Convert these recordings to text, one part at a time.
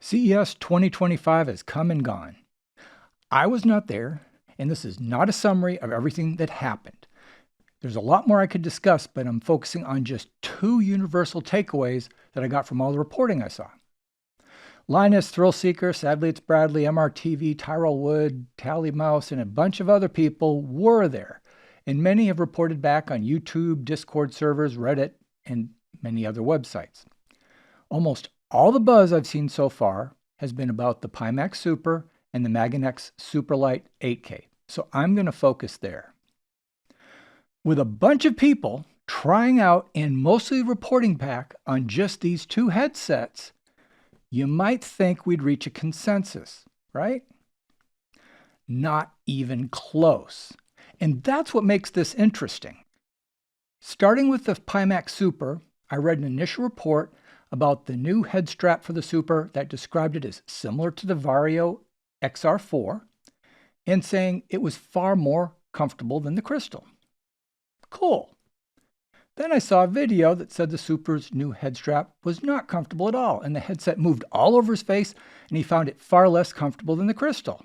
CES 2025 has come and gone. I was not there, and this is not a summary of everything that happened. There's a lot more I could discuss, but I'm focusing on just two universal takeaways that I got from all the reporting I saw. Linus, Thrillseeker, Sadly It's Bradley, MRTV, Tyrell Wood, Tally Mouse, and a bunch of other people were there, and many have reported back on YouTube, Discord servers, Reddit, and many other websites. Almost all the buzz I've seen so far has been about the Pimax Super and the Maganex Superlight 8K, so I'm going to focus there. With a bunch of people trying out and mostly reporting back on just these two headsets, you might think we'd reach a consensus, right? Not even close. And that's what makes this interesting. Starting with the Pimax Super, I read an initial report about the new head strap for the Super that described it as similar to the Vario XR4 and saying it was far more comfortable than the Crystal. Cool. Then I saw a video that said the Super's new head strap was not comfortable at all, and the headset moved all over his face, and he found it far less comfortable than the Crystal.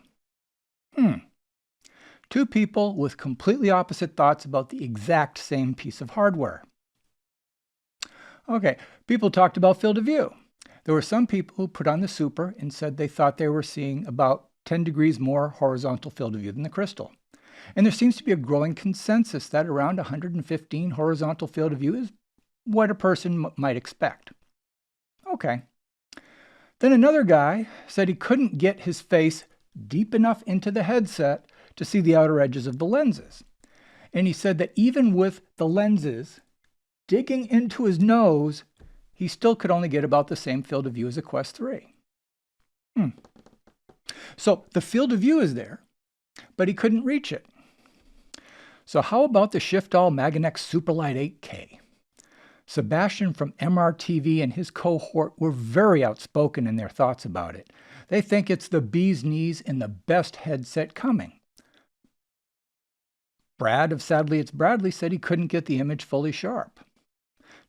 Two people with completely opposite thoughts about the exact same piece of hardware. Okay, people talked about field of view. There were some people who put on the Super and said they thought they were seeing about 10 degrees more horizontal field of view than the Crystal. And there seems to be a growing consensus that around 115 horizontal field of view is what a person might expect. Okay. Then another guy said he couldn't get his face deep enough into the headset to see the outer edges of the lenses. And he said that even with the lenses digging into his nose, he still could only get about the same field of view as a Quest 3. So the field of view is there, but he couldn't reach it. So how about the Shift-All Maganex Superlight 8K? Sebastian from MRTV and his cohort were very outspoken in their thoughts about it. They think it's the bee's knees and the best headset coming. Brad of Sadly It's Bradley said he couldn't get the image fully sharp.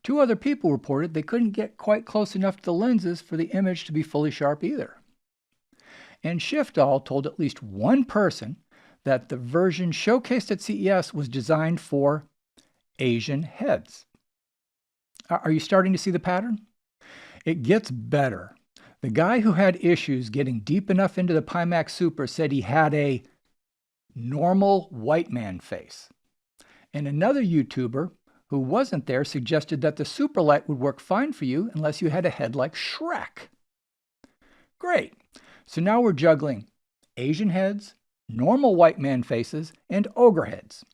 Two other people reported they couldn't get quite close enough to the lenses for the image to be fully sharp either. And Shift-All told at least one person that the version showcased at CES was designed for Asian heads. Are you starting to see the pattern? It gets better. The guy who had issues getting deep enough into the Pimax Super said he had a normal white man face. And another YouTuber who wasn't there suggested that the Superlight would work fine for you unless you had a head like Shrek. Great. So now we're juggling Asian heads, normal white man faces, and ogre heads.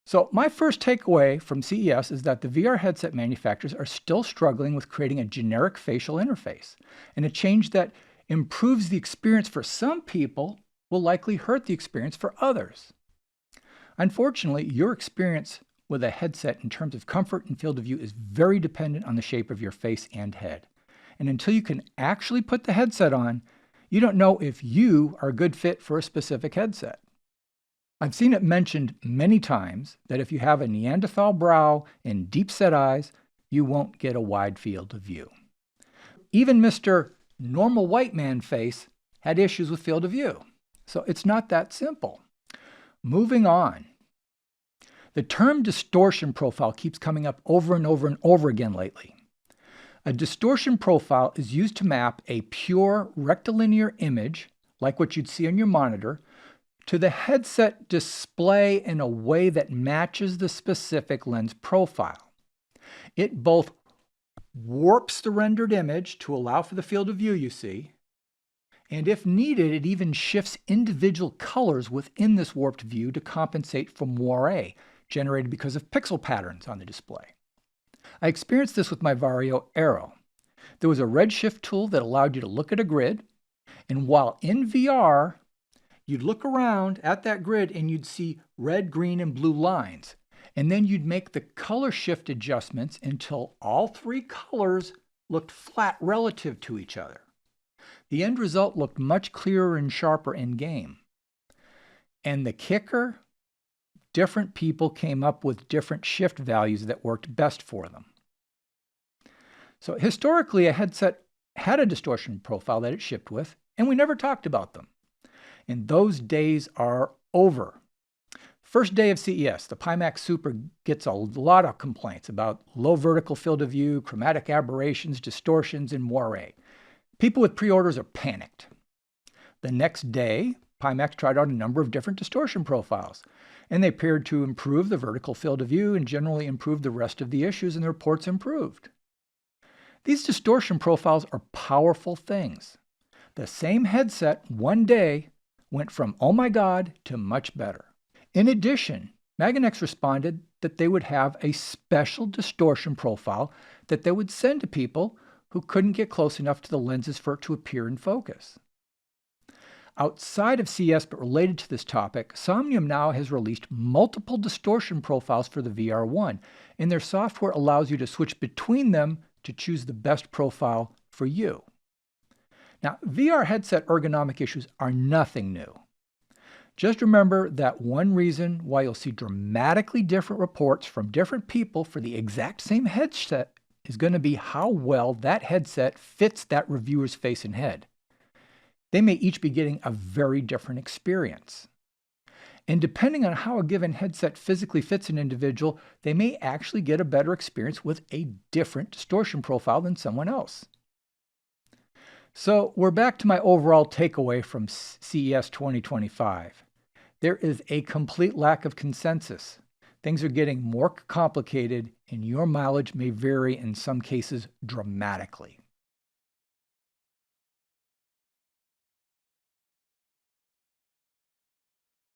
So my first takeaway from CES is that the VR headset manufacturers are still struggling with creating a generic facial interface, and a change that improves the experience for some people will likely hurt the experience for others. Unfortunately, your experience with a headset in terms of comfort and field of view is very dependent on the shape of your face and head. And until you can actually put the headset on, you don't know if you are a good fit for a specific headset. I've seen it mentioned many times that if you have a Neanderthal brow and deep-set eyes, you won't get a wide field of view. Even Mr. Normal White Man Face had issues with field of view. So it's not that simple. Moving on. The term distortion profile keeps coming up over and over and over again lately. A distortion profile is used to map a pure rectilinear image, like what you'd see on your monitor, to the headset display in a way that matches the specific lens profile. It both warps the rendered image to allow for the field of view you see, and if needed, it even shifts individual colors within this warped view to compensate for moire generated because of pixel patterns on the display. I experienced this with my Vario Aero. There was a redshift tool that allowed you to look at a grid, and while in VR, you'd look around at that grid and you'd see red, green, and blue lines. And then you'd make the color shift adjustments until all three colors looked flat relative to each other. The end result looked much clearer and sharper in game. And the kicker? Different people came up with different shift values that worked best for them. So historically, a headset had a distortion profile that it shipped with, and we never talked about them. And those days are over. First day of CES, the Pimax Super gets a lot of complaints about low vertical field of view, chromatic aberrations, distortions, and moire. People with pre-orders are panicked. The next day, Pimax tried out a number of different distortion profiles, and they appeared to improve the vertical field of view and generally improve the rest of the issues, and the reports improved. These distortion profiles are powerful things. The same headset one day went from "oh my god" to "much better." In addition, Maganex responded that they would have a special distortion profile that they would send to people who couldn't get close enough to the lenses for it to appear in focus. Outside of CES but related to this topic, Somnium now has released multiple distortion profiles for the VR1, and their software allows you to switch between them to choose the best profile for you. Now, VR headset ergonomic issues are nothing new. Just remember that one reason why you'll see dramatically different reports from different people for the exact same headset is going to be how well that headset fits that reviewer's face and head. They may each be getting a very different experience. And depending on how a given headset physically fits an individual, they may actually get a better experience with a different distortion profile than someone else. So we're back to my overall takeaway from CES 2025. There is a complete lack of consensus. Things are getting more complicated, and your mileage may vary in some cases dramatically.